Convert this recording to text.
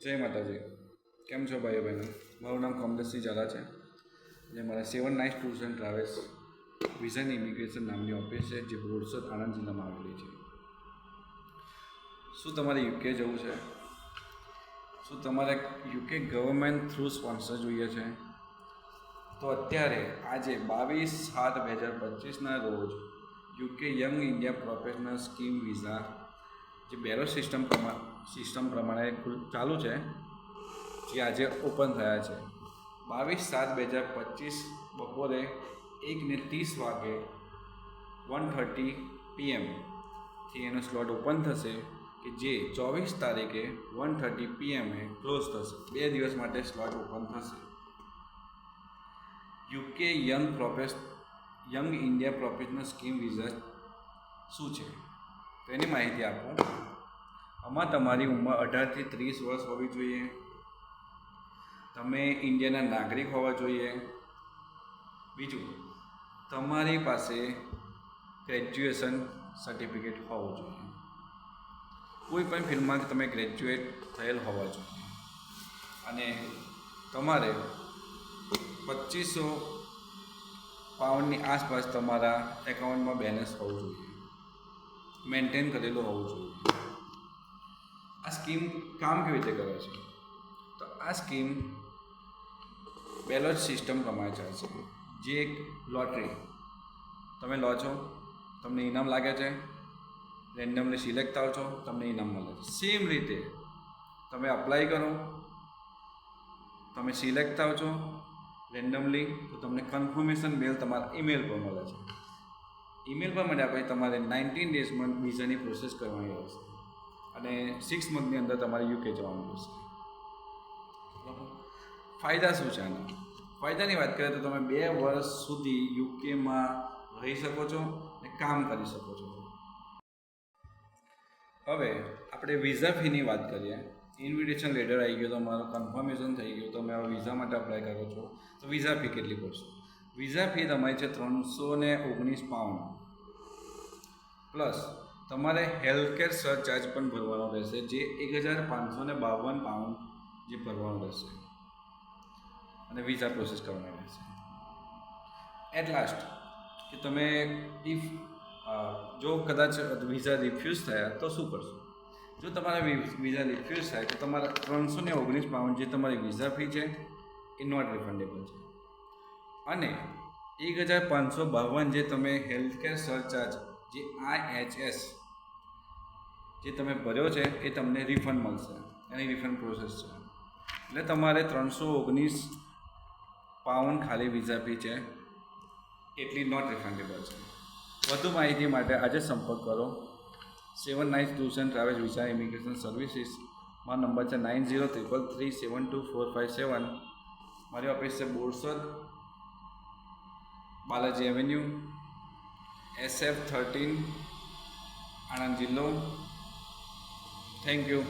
જય માતાજી. કેમ છો ભાઈઓ બહેનો? મારું નામ કમલેશસિંહ ઝાલા છે. જે મારા 7 night tours and travels visa and immigration નામની ઓફિસ છે, જે બોરસદ આણંદ જિલ્લામાં આવેલી છે. શું તમારે યુકે જવું છે? શું તમારે યુકે ગવર્મેન્ટ થ્રુ સ્પોન્સર જોઈએ છે? તો અત્યારે આજે 22/7/2025ના રોજ UK young India professional scheme visa જે બેરો સિસ્ટમ પ્રમાણે ચાલુ છે, જે આજે ઓપન થયા છે. 22/7/2025 બપોરે 1:30 1:30 PM એનો સ્લોટ ઓપન થશે, કે જે 24 તારીખે 1:30 PM ક્લોઝ થશે. 2 દિવસ માટે સ્લોટ ઓપન થશે. UK young India professional scheme visa શું છે તેની માહિતી આપું. આમાં તમારી ઉંમર 18 થી 30 વર્ષ હોવી જોઈએ. તમે ઇન્ડિયાના નાગરિક હોવા જોઈએ. બીજું, તમારી પાસે ગ્રેજ્યુએશન સર્ટિફિકેટ હોવું જોઈએ. કોઈ પણ ફિલ્ડમાં તમે ગ્રેજ્યુએટ થયેલ હોવા જોઈએ. અને તમારે 2500 પાઉન્ડની આસપાસ તમારા એકાઉન્ટમાં બેલેન્સ હોવું જોઈએ, મેન્ટેન કરેલું હોવું જોઈએ. આ સ્કીમ કામ કેવી રીતે કરે છે? તો આ સ્કીમ બેલોટ સિસ્ટમ પ્રમાણે ચાલશે. જે એક લોટરી તમે લો છો, તમને ઇનામ લાગે છે, રેન્ડમલી સિલેક્ટ થાવ છો, તમને ઇનામ મળે છે. સેમ રીતે તમે અપ્લાય કરો, તમે સિલેક્ટ થાવ છો રેન્ડમલી, તો તમને કન્ફર્મેશન મેલ તમારા ઈમેલ પર મળે છે. ઈમેલ પર મળ્યા પછી તમારે 19 ડેઝમાં વિઝાની પ્રોસેસ કરવાની રહેશે, અને 6 મંથની અંદર તમારે યુકે જવાનું રહેશે. ફાયદા શું છે આના? ફાયદાની વાત કરીએ તો તમે 2 વર્ષ સુધી યુકેમાં રહી શકો છો અને કામ કરી શકો છો. હવે આપણે વિઝા ફીની વાત કરીએ. ઇન્વિટેશન લેટર આવી ગયો, તમારું કન્ફર્મેશન થઈ ગયું, તમે હવે વિઝા માટે અપ્લાય કરો છો, તો વિઝા ફી કેટલી પડશે? વિઝા ફી તમારી છે 319 પાઉન્ડ, પ્લસ તમારે હેલ્થકેર સરચાર્જ પણ ભરવાનો રહેશે, જે 1552 પાઉન્ડ જે ભરવાનો રહેશે, અને વિઝા પ્રોસેસ કરવાની રહેશે. એટ લાસ્ટ કે તમે જો કદાચ વિઝા રિફ્યુઝ થયા તો શું કરશો? જો તમારા વિઝા રિફ્યુઝ થાય તો તમારા 319 પાઉન્ડ જે તમારી વિઝા ફી છે એ નોટ રિફંડેબલ છે, અને 1552 જે તમે હેલ્થકેર સરચાર્જ જે IHS જે તમે ભર્યો છે એ તમને રિફંડ મળશે. એની રિફંડ પ્રોસેસ છે. એટલે તમારે 319 પાઉન્ડ ખાલી વિઝા ફી છે, એટલી નોટ રિફંડેબલ છે. વધુ માહિતી માટે આજે સંપર્ક કરો 7 night tours and travels visa immigration services. મારો નંબર છે 9033322457. મારી ઓફિસ છે બોરસદ, બાલાજી એવન્યુ, SF13, આણંદ જિલ્લો. Thank you.